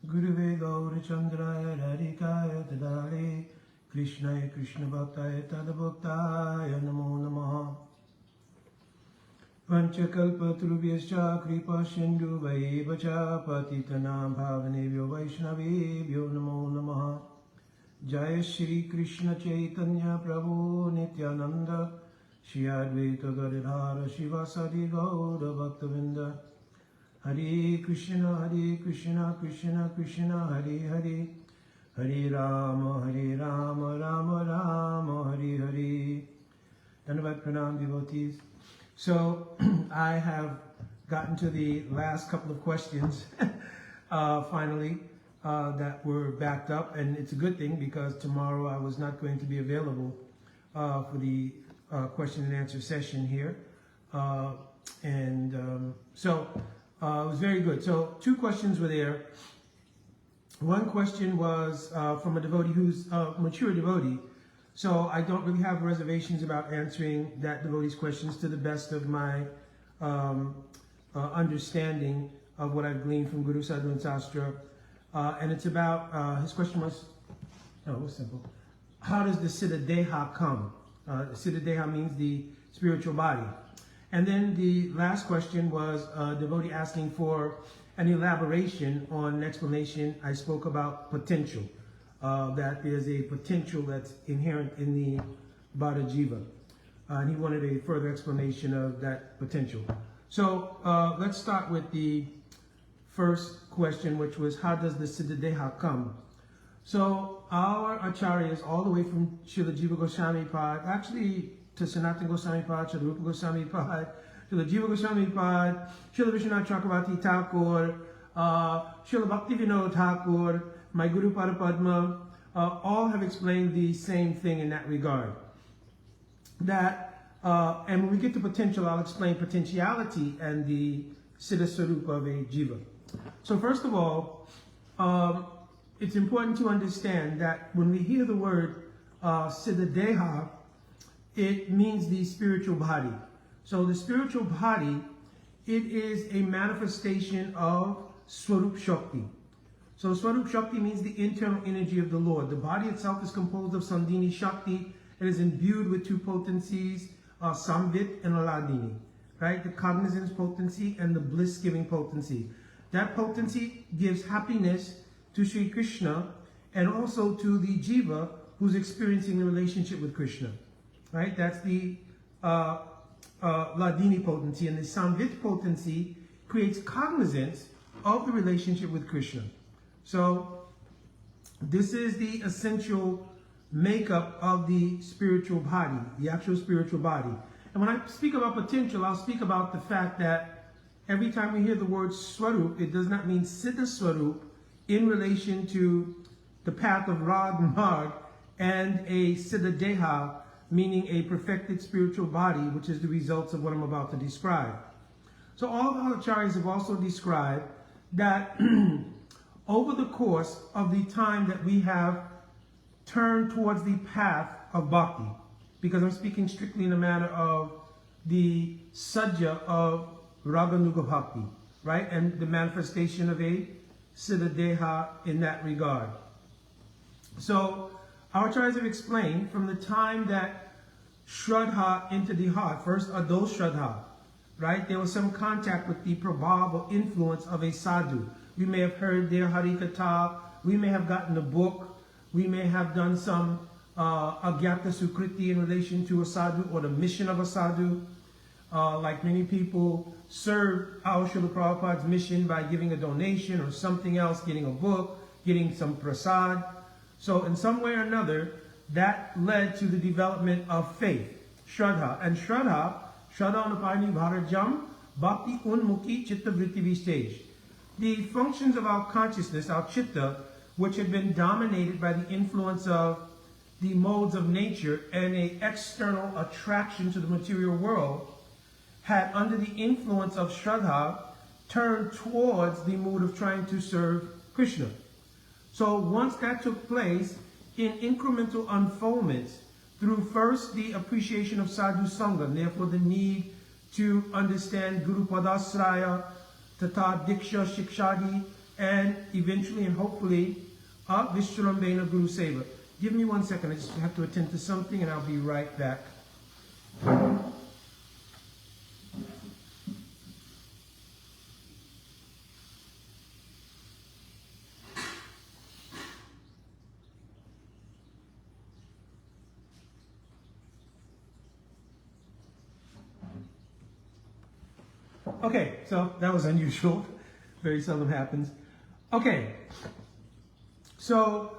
Guruve Gaura Chandraya Radhikaya Tadale Krishnaya Krishna Bhaktaya Tadabhaktaya Namo Namaha Panchakalpatrubhyascha Kripa Sindhu Vaevacha Patitanam Bhavanebhyo Vaishnavebhyo Namo Namaha Jaya Shri Krishna Chaitanya Prabhu Nityananda Shri Advaita Gadadhara Shivasadi Gaura Bhaktavinda Hare Krishna Krishna Krishna Hare Hare Hare Rama Rama Rama Hare Hare. Dhanyavad Pranam devotees. So I have gotten to the last couple of questions finally that were backed up, and it's a good thing because tomorrow I was not going to be available for the question and answer session here. So it was very good. So 2 questions were there. One question was from a devotee who's a mature devotee. So I don't really have reservations about answering that devotee's questions to the best of my understanding of what I've gleaned from Guru Sadhu and Sastra. And it's about, his question was, it was simple. How does the Siddha Deha come? Siddha Deha means the spiritual body. And then the last question was a devotee asking for an elaboration on an explanation. I spoke about potential, that there's a potential that's inherent in the Bada Jiva. And he wanted a further explanation of that potential. So let's start with the first question, which was, how does the Siddha Deha come? So our acharyas, all the way from Srila Jiva Goswami Pad, actually to Sanatana Goswami Pad, Srila Rupa Goswami Pad, Srila Jiva Goswami Pad, Srila Vishwanath Chakravarti Thakur, Srila Bhaktivinoda Thakur, my Guru Parapadma, all have explained the same thing in that regard. That, and when we get to potential, I'll explain potentiality and the Siddha Swarupa of a Jiva. So first of all, it's important to understand that when we hear the word Siddha Deha, it means the spiritual body. So the spiritual body, it is a manifestation of Swarup Shakti. So Swarup Shakti means the internal energy of the Lord. The body itself is composed of Sandhini Shakti. It is imbued with 2 potencies, Samvit and Aladini, right? The cognizance potency and the bliss-giving potency. That potency gives happiness to Sri Krishna and also to the Jiva who's experiencing the relationship with Krishna. Right, that's the Ladini potency, and the Samvit potency creates cognizance of the relationship with Krishna. So this is the essential makeup of the spiritual body, the actual spiritual body. And when I speak about potential, I'll speak about the fact that every time we hear the word Swarup, it does not mean Siddha Swarup in relation to the path of Rag Marg and a Siddha Deha, meaning a perfected spiritual body, which is the results of what I'm about to describe. So all the acharyas have also described that over the course of the time that we have turned towards the path of bhakti, because I'm speaking strictly in the manner of the sajja of Raganuga Bhakti, right? And the manifestation of a Siddha Deha in that regard. So our acharyas have explained from the time that Shraddha entered the heart, first Adho Shraddha, right? There was some contact with the prabhav or influence of a sadhu. We may have heard their Harikatha, we may have gotten a book, we may have done some Agyata Sukriti in relation to a sadhu or the mission of a sadhu. Like many people serve our Srila Prabhupada's mission by giving a donation or something else, getting a book, getting some prasad. So in some way or another, that led to the development of faith, Shraddha. And Shraddha Anupani Bharajam, Bhakti Unmukhi Chitta Vritti Vistage. The functions of our consciousness, our chitta, which had been dominated by the influence of the modes of nature and an external attraction to the material world, had under the influence of Shraddha turned towards the mood of trying to serve Krishna. So once that took place in incremental unfoldments through first the appreciation of sadhu sangha, and therefore the need to understand Guru Padasraya, Tata Diksha Shikshadi, and eventually and hopefully Vishrambena Guru Seva. Give me 1 second, I just have to attend to something and I'll be right back. Okay, so that was unusual. Very seldom happens. Okay, so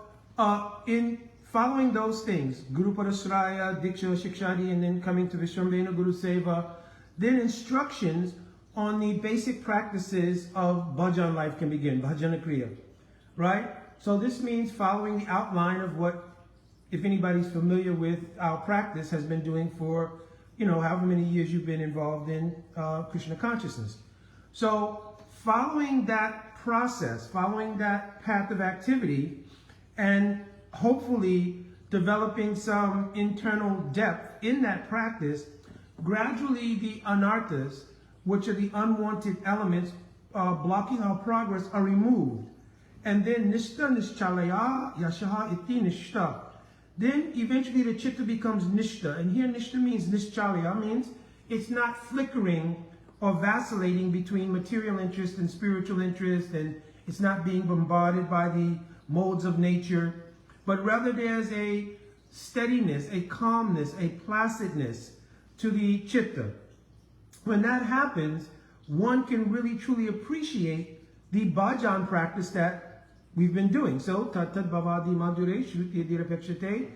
in following those things, Guru Parasraya, Diksha, Shikshadi, and then coming to Vishrambena Guru Seva, then instructions on the basic practices of bhajan life can begin, bhajana kriya, right? So this means following the outline of what, if anybody's familiar with our practice, has been doing for, however many years you've been involved in Krishna consciousness. So following that process, following that path of activity, and hopefully developing some internal depth in that practice, gradually the anarthas, which are the unwanted elements blocking our progress, are removed. And then nishta nischalaya yashaha iti nishta. Then eventually the chitta becomes nishta. And here nishta means nischalaya, means it's not flickering or vacillating between material interest and spiritual interest, and it's not being bombarded by the modes of nature, but rather there's a steadiness, a calmness, a placidness to the chitta. When that happens, one can really truly appreciate the bhajan practice that we've been doing. So, tatad bhavadi madhure shruti dirapekshate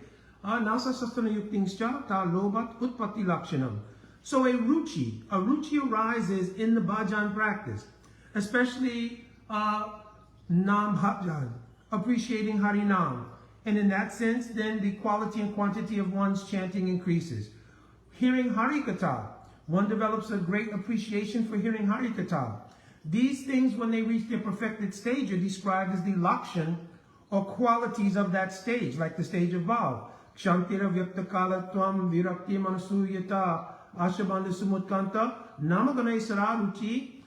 nasa sastana yuktingscha ta lobat utpatti lakshanam. So a ruchi arises in the bhajan practice, especially nam bhajan, appreciating Harinam. And in that sense, then the quality and quantity of one's chanting increases. Hearing Harikatha, one develops a great appreciation for hearing Harikatha. These things, when they reach their perfected stage, are described as the lakshan, or qualities of that stage, like the stage of Bhav. Kshantira vyaktakala virakti manasuyata ashabandha sumutkanta namaganai sararuchi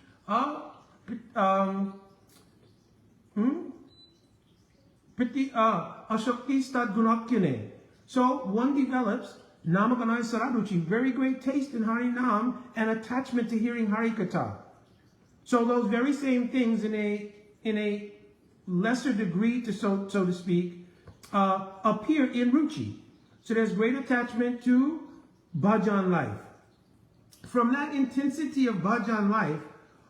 ashakti stad gunakyane. So one develops namaganai sararuchi, very great taste in Harinam and attachment to hearing Harikatha. So those very same things in a lesser degree, so to speak, appear in ruchi. So there's great attachment to bhajan life. From that intensity of bhajan life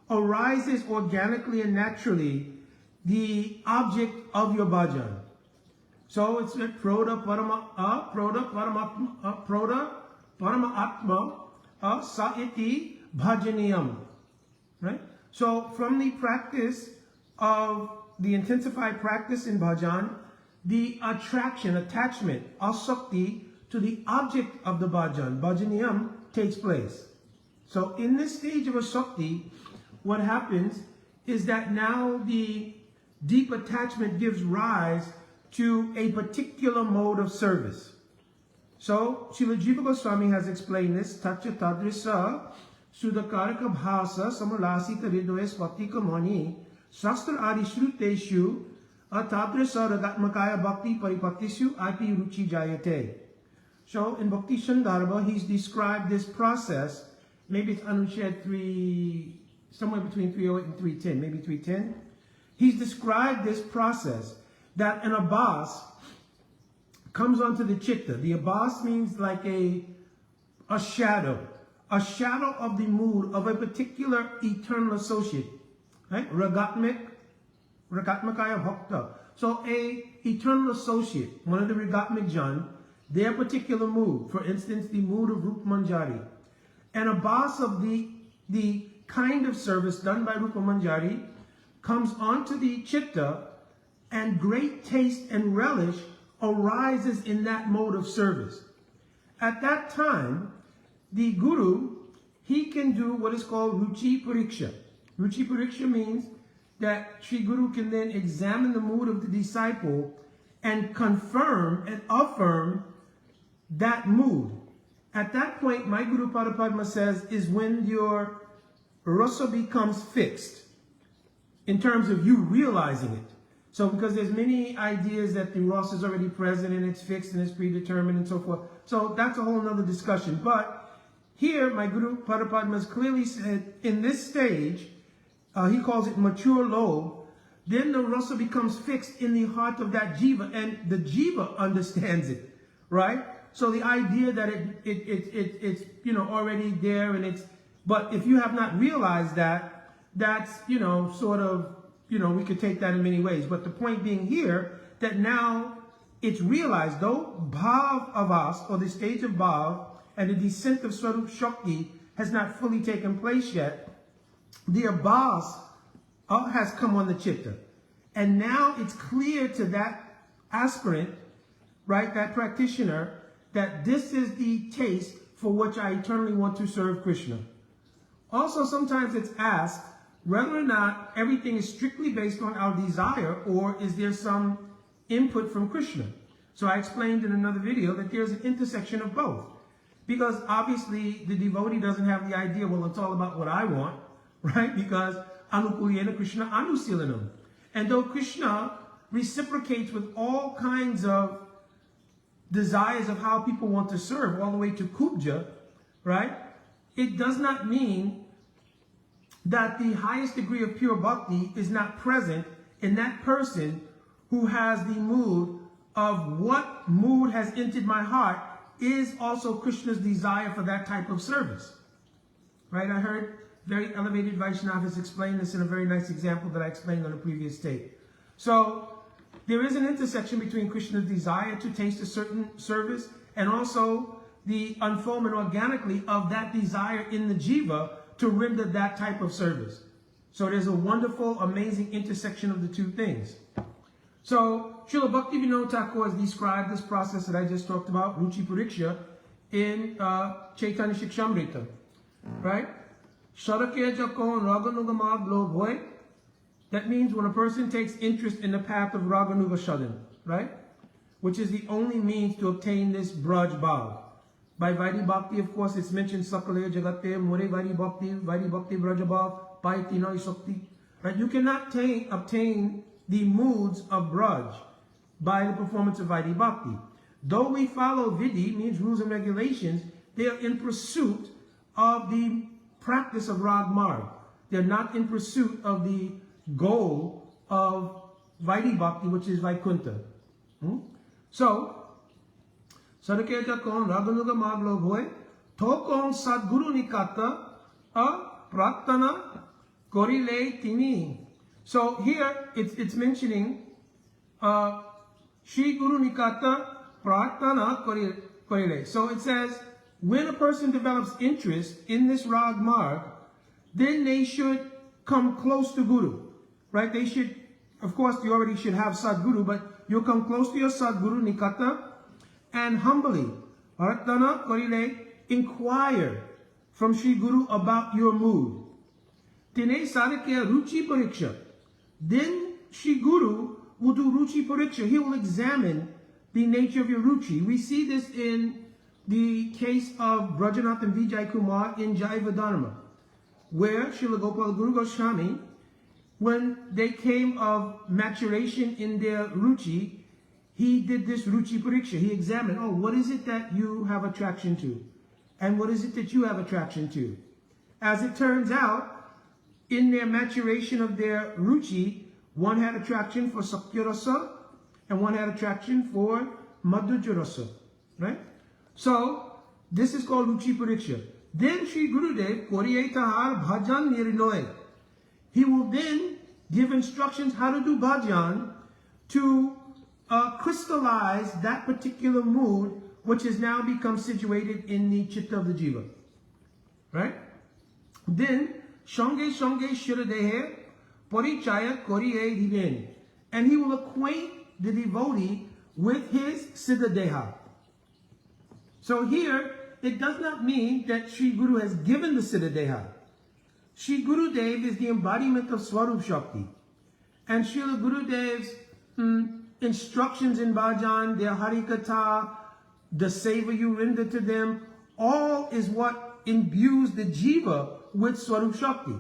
arises organically and naturally the object of your bhajan. So it's proda parama atma saiti bhajaniyam. Right? So from the practice of the intensified practice in bhajan, the attachment, asakti, to the object of the bhajan, bhajaniyam, takes place. So in this stage of asakti, what happens is that now the deep attachment gives rise to a particular mode of service. So Srila Jiva Goswami has explained this, Tatya Tadrisa Sudakaraka Bhasa Samalasita Ridoes Vatika Mani Shastra Adi Shruteshu Atadrisa Ragatmakaya Bhakti Paripatishu Api Ruchi Jayate. So in Bhakti Shandarbha, he's described this process, maybe it's Anushad 3, somewhere between 308 and 310, maybe 310. He's described this process that an abbas comes onto the chitta. The abbas means like a shadow of the mood of a particular eternal associate, right? Ragatmakaya Bhakta. So a eternal associate, one of the Ragatmik Jan, their particular mood, for instance, the mood of Rupa Manjari. An abbas of the kind of service done by Rupa Manjari comes onto the chitta, and great taste and relish arises in that mode of service. At that time, the guru, he can do what is called ruchi pariksha. Ruchi pariksha means that Sri Guru can then examine the mood of the disciple and confirm and affirm that mood. At that point, my Guru Pada Padma says, is when your rasa becomes fixed. in terms of you realizing it. So because there's many ideas that the Rasa is already present and it's fixed and it's predetermined and so forth. So that's a whole nother discussion. But here, my Guru Padapadma has clearly said, in this stage, he calls it mature lobe, then the Rasa becomes fixed in the heart of that Jiva, and the Jiva understands it, right? So the idea that it's already there, and it's, but if you have not realized that, that's, sort of, we could take that in many ways. But the point being here, that now it's realized, though Bhav Avas, or the stage of Bhav, and the descent of Swarup Shakti has not fully taken place yet, the Abbas has come on the Chitta. And now it's clear to that aspirant, right, that practitioner, that this is the taste for which I eternally want to serve Krishna. Also, sometimes it's asked whether or not everything is strictly based on our desire, or is there some input from Krishna. So I explained in another video that there's an intersection of both. Because obviously the devotee doesn't have the idea, well, it's all about what I want, right? Because Anukuliyena Krishna Anusilanam. And though Krishna reciprocates with all kinds of desires of how people want to serve, all the way to Kubja, right? It does not mean that the highest degree of pure bhakti is not present in that person who has the mood of what mood has entered my heart is also Krishna's desire for that type of service. Right? I heard very elevated Vaishnavas explain this in a very nice example that I explained on a previous tape. So there is an intersection between Krishna's desire to taste a certain service and also the unfoldment organically of that desire in the jiva to render that type of service. So there's a wonderful, amazing intersection of the two things. So Srila Bhaktivinoda Thakur has described this process that I just talked about, Ruchi Pariksha, in Chaitanya Shikshamrita, right? That means when a person takes interest in the path of Raganuga Shadan, right? Which is the only means to obtain this Braj Bhav. By Vaidhi Bhakti, of course, it's mentioned Sakale Jagate, More Vaidhi Bhakti Braj Bhav, Paitino Isakti. Right? You cannot obtain the moods of Braj by the performance of Vaidhi Bhakti. Though we follow Vidhi, means rules and regulations, they are in pursuit of the practice of Rag Marg. They're not in pursuit of the goal of Vaidhi Bhakti, which is Vaikuntha. So, Sadaketa kon Raganuga Maglo Bhoy, Tokon Sadguru Nikata, Pratana Korile Tini. So here it's mentioning Shri Guru Nikata Pratana Korile. So it says, when a person develops interest in this Rag Marg, then they should come close to Guru. Right? They should, of course, you already should have Sadguru, but you'll come close to your Sadguru Nikata and humbly, Pratana Korile, inquire from Shri Guru about your mood. Tine Sadakya Ruchi Pariksha. Then Shri Guru will do Ruchi Pariksha. He will examine the nature of your Ruchi. We see this in the case of Brajanath and Vijay Kumar in Jaiva Dharma, where Srila Gopal Guru Goswami, when they came of maturation in their Ruchi, he did this Ruchi Pariksha. He examined, oh, what is it that you have attraction to? And what is it that you have attraction to? As it turns out, in their maturation of their Ruchi, one had attraction for Sakyarasa and one had attraction for Madhujya, right? So, this is called Ruchi Pariksha. Then Sri Gurudev, Koriye Tahar Bhajan Nirinoy. He will then give instructions how to do bhajan to crystallize that particular mood which has now become situated in the chitta of the jiva. Right? Then, Shange Shiradehe Porichaya Koriye Diven. And he will acquaint the devotee with his Siddha Deha. So here, it does not mean that Sri Guru has given the Siddha Deha. Sri Gurudev is the embodiment of Swarup Shakti. And Srila Gurudev's instructions in bhajan, their harikatha, the seva you render to them, all is what imbues the jiva with Swarup Shakti.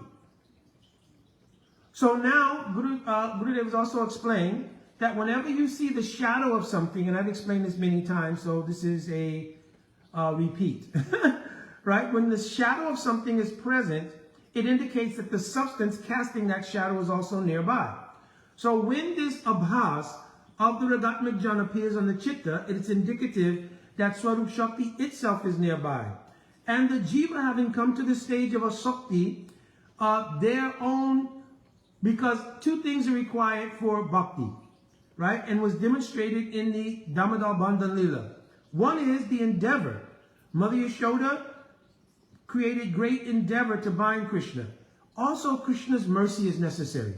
So now, Gurudev has also explained that whenever you see the shadow of something, and I've explained this many times, so this is a repeat, right? When the shadow of something is present, it indicates that the substance casting that shadow is also nearby. So when this abhas of the Ragatmik Jan appears on the chitta, it's indicative that Swarup Shakti itself is nearby. And the jiva having come to the stage of a Shakti, their own, because two things are required for bhakti, right? And was demonstrated in the Damodar Bandhan Lila. One is the endeavor. Mother Yashoda created great endeavor to bind Krishna. Also, Krishna's mercy is necessary.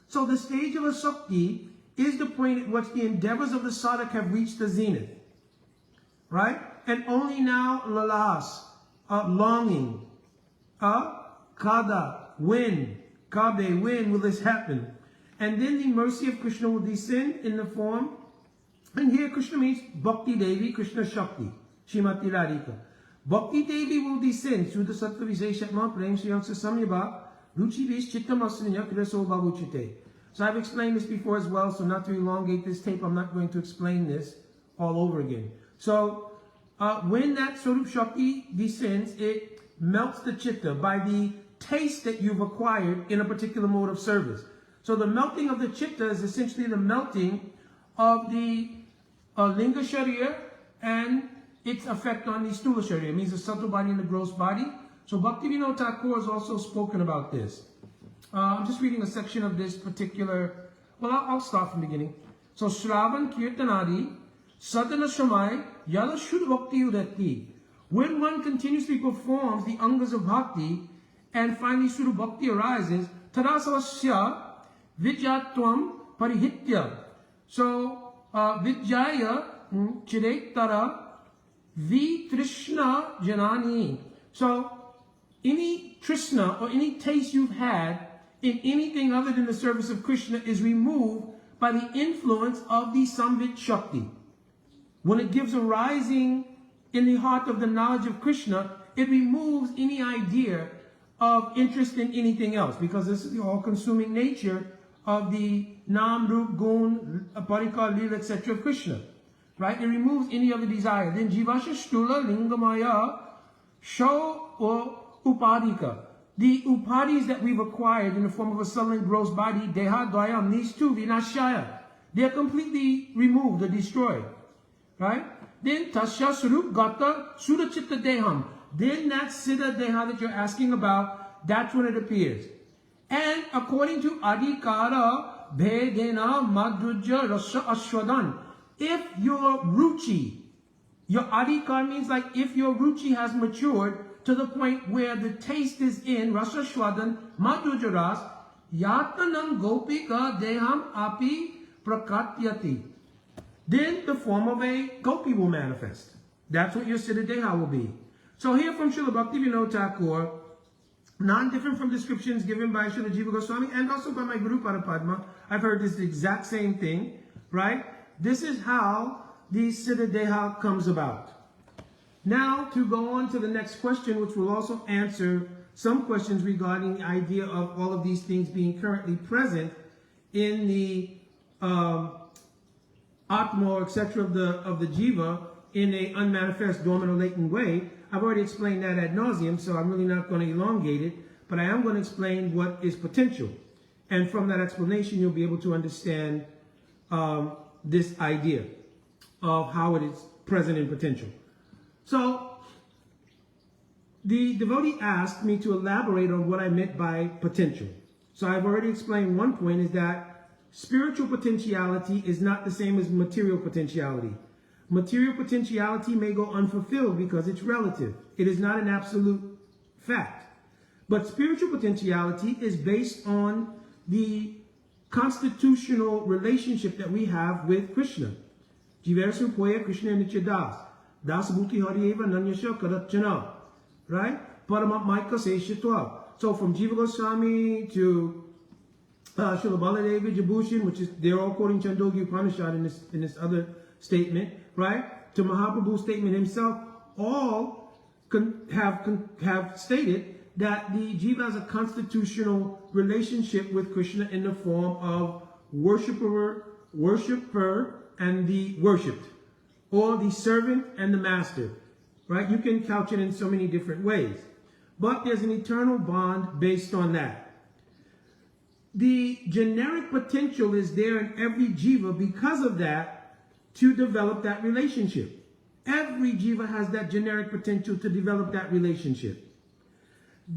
So the stage of a Shakti is the point at which the endeavors of the sadhak have reached the zenith, right? And only now, lalas, longing, kada, when, kabe, when will this happen? And then the mercy of Krishna will descend in the form, and here Krishna means Bhakti Devi, Krishna Shakti, Shrimati Radhika. Bhakti Devi will descend through the Sattva Visheshatma Prem Sriyamsa Samyabha Ruchi Vish Chittam Asrinya Kriso Babuchite. So I've explained this before as well, so not to elongate this tape, I'm not going to explain this all over again. So when that Swarup Shakti descends, it melts the chitta by the taste that you've acquired in a particular mode of service. So the melting of the chitta is essentially the melting of the Linga Sharira and its effect on the Stula Sharira. It means the subtle body and the gross body. So Bhaktivinoda Thakur has also spoken about this. I'm just reading a section of this particular, well, I'll start from the beginning. So Shravan Kirtanadi Sadhana Shamai Yala Shuddha Bhakti Udati. When one continuously performs the angas of bhakti and finally Shuddha Bhakti arises, Tadasavasya Vidyatvam Parihitya. So Vidyaya Chirektara Vitrishna Janani. So any trishna or any taste you've had in anything other than the service of Krishna is removed by the influence of the Samvit Shakti. When it gives a rising in the heart of the knowledge of Krishna, it removes any idea of interest in anything else, because this is the all-consuming nature of the Nam, Rup, Gun, Parikar, Lila, etc. of Krishna. Right? It removes any other desire. Then Jivasha Shtula Lingamaya Sho or Upadika. The upadis that we've acquired in the form of a subtle and gross body, Deha, Dvayam, these two, Vinashaya, they're completely removed or destroyed. Right? Then Tasya Surup Gata Surachitta Deham. Then that Siddha Deha that you're asking about, that's when it appears. And according to Adhikara Bhedena Madhujya Rasa Ashwadan, if your ruchi, your adhikar means like if your ruchi has matured to the point where the taste is in Rasa Shwadan Madhujya Ras, Yatanam Gopika Deham Api Prakatyati. Then the form of a gopi will manifest. That's what your Siddha Deha will be. So here from Srila Bhaktivinoda Thakur, non-different from descriptions given by Srila Jiva Goswami and also by my Guru Parapadma, I've heard this exact same thing, right? This is how the Siddha Deha comes about. Now to go on to the next question, which will also answer some questions regarding the idea of all of these things being currently present in the Atma, etc. of the Jiva in a unmanifest, dormant, or latent way. I've already explained that ad nauseum, so I'm really not going to elongate it, but I am going to explain what is potential. And from that explanation, you'll be able to understand this idea of how it is present in potential. So, the devotee asked me to elaborate on what I meant by potential. So I've already explained one point is that spiritual potentiality is not the same as material potentiality. Material potentiality may go unfulfilled because it's relative. It is not an absolute fact. But spiritual potentiality is based on the constitutional relationship that we have with Krishna. Jiversu Poya Krishna Nichadas. Das Bhuti Harieva Nanyasha Karatchana. Right? Paramamayka Seshitwa. So from Jiva Goswami to Srila Baladevi Jabushin, which is, they're all quoting Chandogya Upanishad in this other statement, right? To Mahaprabhu's statement himself, all have stated that the jiva has a constitutional relationship with Krishna in the form of worshiper, and the worshipped, or the servant and the master, right? You can couch it in so many different ways, but there's an eternal bond based on that. The generic potential is there in every jiva because of that to develop that relationship. Every jiva has that generic potential to develop that relationship.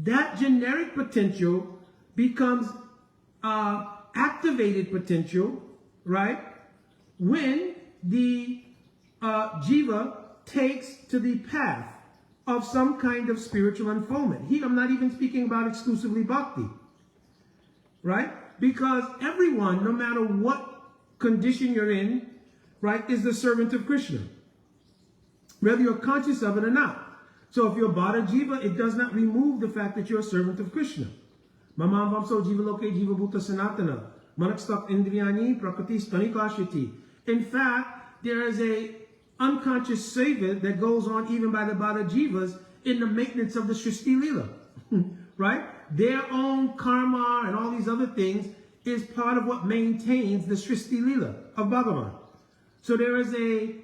That generic potential becomes activated potential, right? When the jiva takes to the path of some kind of spiritual unfoldment. Here, I'm not even speaking about exclusively bhakti, right? Because everyone, no matter what condition you're in, right, is the servant of Krishna, whether you're conscious of it or not. So if you're Bada Jiva, it does not remove the fact that you're a servant of Krishna. Mamam vamso jiva loke jiva bhuta sanatana. Manakstak indriyani prakriti stanikashiti. In fact, there is a unconscious seva that goes on even by the Bada Jivas in the maintenance of the Srishti Lila. Right? Their own karma and all these other things is part of what maintains the Srishti Lila of Bhagavan. So there is a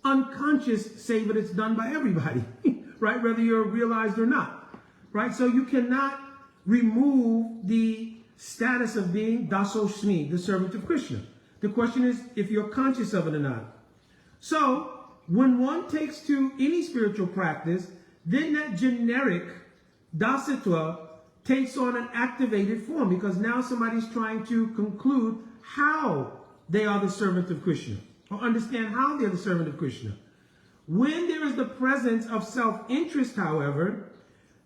unconscious seva that's done by everybody, right? Whether you're realized or not, right? So you cannot remove the status of being Daso Shmi, the servant of Krishna. The question is if you're conscious of it or not. So when one takes to any spiritual practice, then that generic dasitva takes on an activated form, because now somebody's trying to conclude how they are the servant of Krishna, or understand how they're the servant of Krishna. When there is the presence of self-interest, however,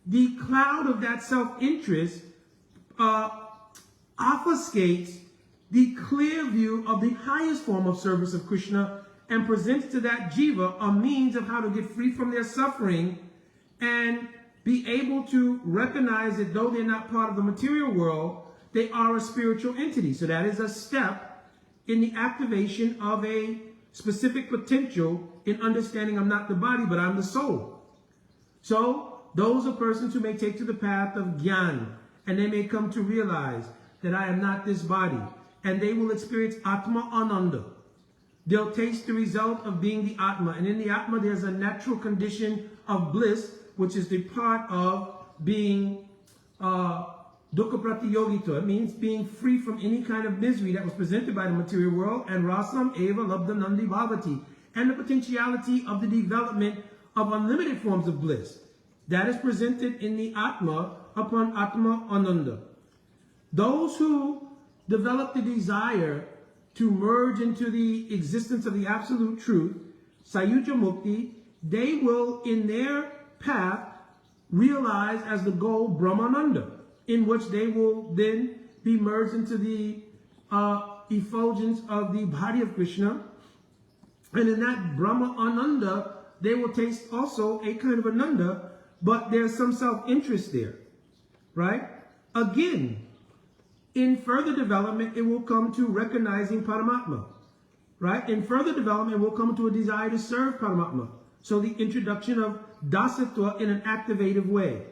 the cloud of that self-interest obfuscates the clear view of the highest form of service of Krishna and presents to that jiva a means of how to get free from their suffering and be able to recognize that though they're not part of the material world, they are a spiritual entity. So that is a step in the activation of a specific potential in understanding I'm not the body, but I'm the soul. So those are persons who may take to the path of Gyan, and they may come to realize that I am not this body, and they will experience Atma Ananda. They'll taste the result of being the Atma, and in the Atma there's a natural condition of bliss, which is the part of being Dukkha Pratiyogita. It means being free from any kind of misery that was presented by the material world, and Rasam Eva Labdha Nandi Bhavati, and the potentiality of the development of unlimited forms of bliss. That is presented in the Atma upon Atma Ananda. Those who develop the desire to merge into the existence of the absolute truth, Sayuja Mukti, they will in their path realize as the goal Brahmananda, in which they will then be merged into the effulgence of the body of Krishna. And in that Brahma Ananda, they will taste also a kind of Ananda, but there's some self-interest there, right? Again, in further development, it will come to recognizing Paramatma, right? In further development, it will come to a desire to serve Paramatma. So the introduction of Dasatwa in an activative way.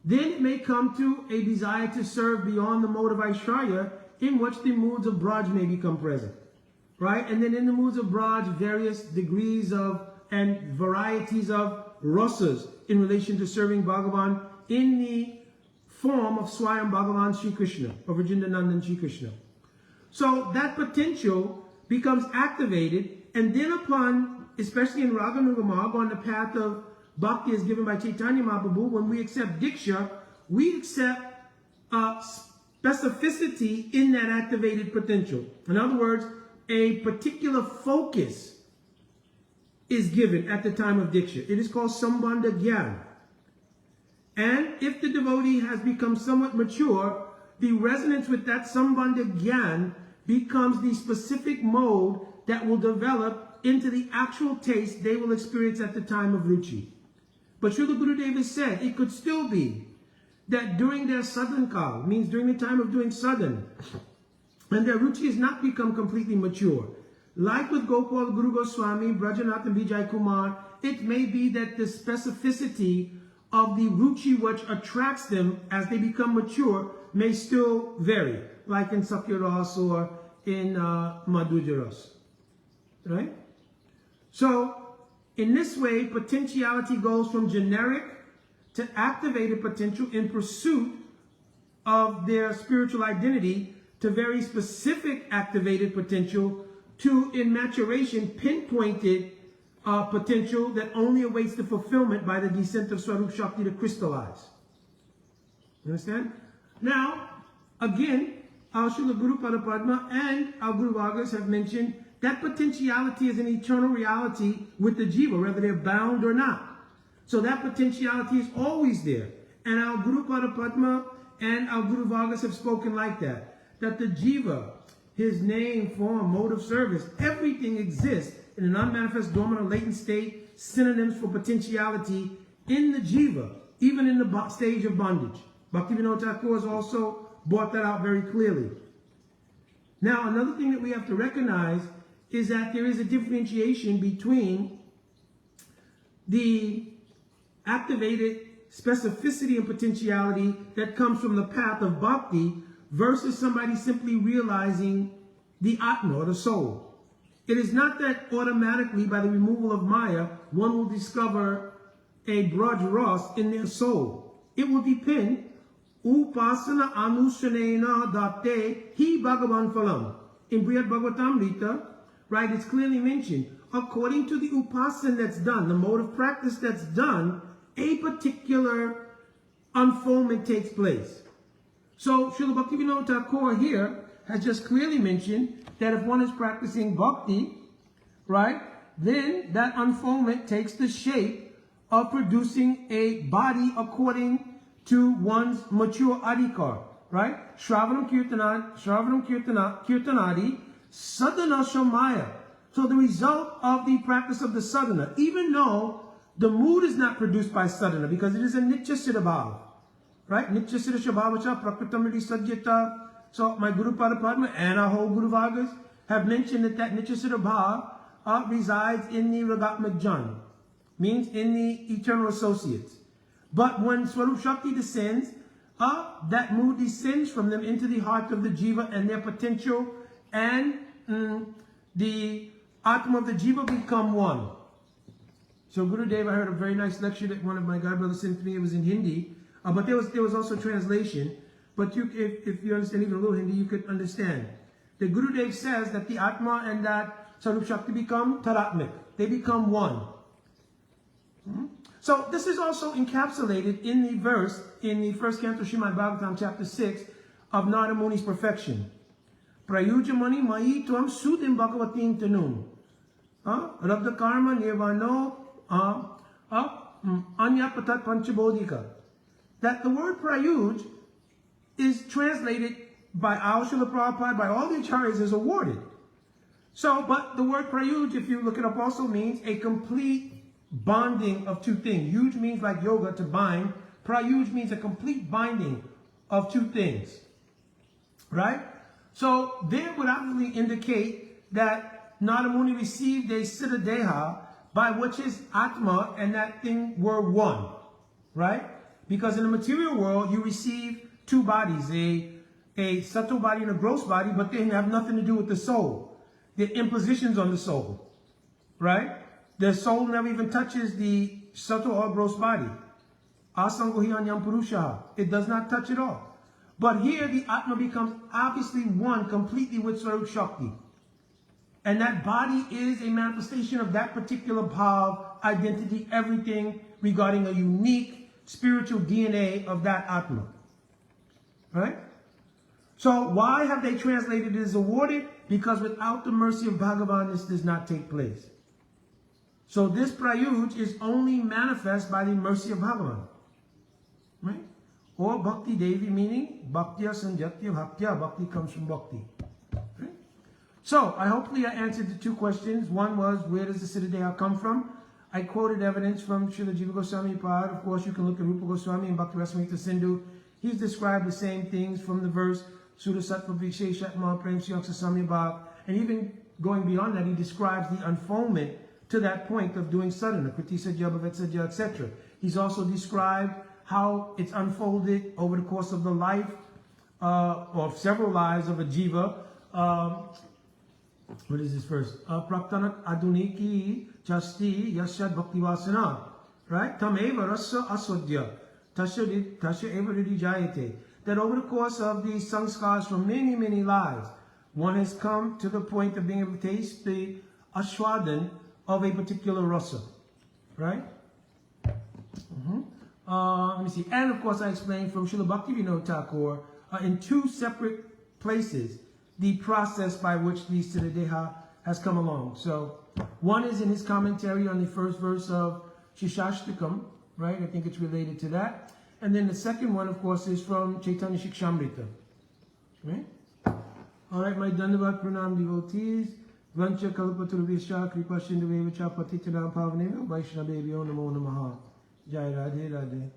Then it may come to a desire to serve beyond the mode of Aishwarya, in which the moods of Braj may become present, right? And then in the moods of Braj, various degrees of and varieties of rasas in relation to serving Bhagavan in the form of Swayam Bhagavan Sri Krishna, or Vrindanandan Sri Krishna. So that potential becomes activated, and then upon, especially in Raganuga Marg, on the path of Bhakti as given by Chaitanya Mahaprabhu, when we accept Diksha, we accept specificity in that activated potential. In other words, a particular focus is given at the time of Diksha. It is called Sambandha Gyan. And if the devotee has become somewhat mature, the resonance with that Sambandha Gyan becomes the specific mode that will develop into the actual taste they will experience at the time of Ruchi. But Srila Gurudeva said it could still be that during their sadhan kal, means during the time of doing sadhan, and their Ruchi has not become completely mature. Like with Gopal, Guru Goswami, Brajanath and Vijay Kumar, it may be that the specificity of the ruchi which attracts them as they become mature may still vary, like in Sakyaras or in Madhujaras. Right? So, in this way, potentiality goes from generic to activated potential in pursuit of their spiritual identity to very specific activated potential to, in maturation, pinpointed potential that only awaits the fulfillment by the descent of Swarup Shakti to crystallize. You understand? Now, again, our Srila Guru Padma and our Guru Vargas have mentioned that potentiality is an eternal reality with the jiva, whether they're bound or not. So that potentiality is always there. And our Guru Padma and our Guru Vargas have spoken like that. That the jiva, his name, form, mode of service, everything exists in an unmanifest, dormant, or latent state, synonyms for potentiality in the jiva, even in the stage of bondage. Bhaktivinoda Thakur has also brought that out very clearly. Now, another thing that we have to recognize is that there is a differentiation between the activated specificity and potentiality that comes from the path of bhakti versus somebody simply realizing the Atma or the soul. It is not that automatically by the removal of Maya, one will discover a Braj Ras in their soul. It will depend. Upasana anushanena date hi bhagavan phalam. In Brihad Bhagavatamrita, right, it's clearly mentioned, according to the upasana that's done, the mode of practice that's done, a particular unfoldment takes place. So Srila Bhaktivinoda Thakur here has just clearly mentioned that if one is practicing bhakti, right, then that unfoldment takes the shape of producing a body according to one's mature adhikar, right? Shravanam kirtanadi, sadhana shamaya. So the result of the practice of the sadhana, even though the mood is not produced by sadhana, because it is a nitya siddha bhava, right? Nitya siddha shabhavacha prakritamriti sajjata. So my Guru Padma and our whole Guru Vargas have mentioned that nitya siddha bhava resides in the Ragatmik Jan, means in the eternal associates. But when Swarup Shakti descends, that mood descends from them into the heart of the jiva, and their potential and the Atma of the jiva become one. So Guru Dev, I heard a very nice lecture that one of my godbrothers sent to me. It was in Hindi, but there was also translation. But if you understand even a little Hindi, you could understand. The Guru Dev says that the Atma and that Swarup Shakti become taratmik. They become one. So this is also encapsulated in the verse in the first canto Srimad Bhagavatam chapter 6 of Narada Muni's perfection. Prayujamani mai tuam sudim bhagavatim tanum. Rabda karma nirvano anyapatat panchabodhika. That the word prayuj is translated by our Srila Prabhupada, by all the acharyas, is awarded. So, but the word prayuj, if you look it up, also means a complete bonding of two things. Yuj means like yoga, to bind. Prayuj means a complete binding of two things. Right? So there would obviously indicate that Narada Muni received a Siddha Deha by which his Atma and that thing were one. Right? Because in the material world, you receive two bodies, a subtle body and a gross body, but they have nothing to do with the soul. They're impositions on the soul. Right? The soul never even touches the subtle or gross body. Asangohiyanyam purusha. It does not touch at all. But here the Atma becomes obviously one completely with Swarup Shakti. And that body is a manifestation of that particular bhav, identity, everything regarding a unique spiritual DNA of that Atma. Right? So why have they translated it as awarded? Because without the mercy of Bhagavan, this does not take place. So this prayuj is only manifest by the mercy of Bhagavan. Right? Or Bhakti Devi, meaning Bhaktya Sanjatya Bhaktya. Bhakti comes from Bhakti. Right? So I hopefully I answered the two questions. One was, where does the Siddha Deha come from? I quoted evidence from Srila Jiva Goswami Pad. Of course, you can look at Rupa Goswami and Bhakti Rasamrita Sindhu. He's described the same things from the verse Sudha Sattva Visheshat Mahaprem Siyaksa Samya Bhav. And even going beyond that, he describes the unfoldment to that point of doing sadhana, kriti sajya, bhavet sajya, etc. He's also described how it's unfolded over the course of the life or several lives of a jiva. What is this verse? Praktanak aduniki chasti yashad bhaktivasana. Right? Tameva rasa aswadya. Tasha eva jayate. That over the course of these sanskars from many, many lives, one has come to the point of being able to taste the ashwadan of a particular rasa. Right? Let me see. And of course I explained from Srila Bhaktivinoda Thakur in two separate places the process by which the Siddha Deha has come along. So one is in his commentary on the first verse of Shishashtakam, right? I think it's related to that. And then the second one, of course, is from Chaitanya Shikshamrita. Right? All right, my Dandavat Pranam devotees. Vancha Kalpaturvisha Kripa Shindavevacha Patitanam Pavaneva Vaishnavebhyo Namo Namaha. Jai Radhe Radhe.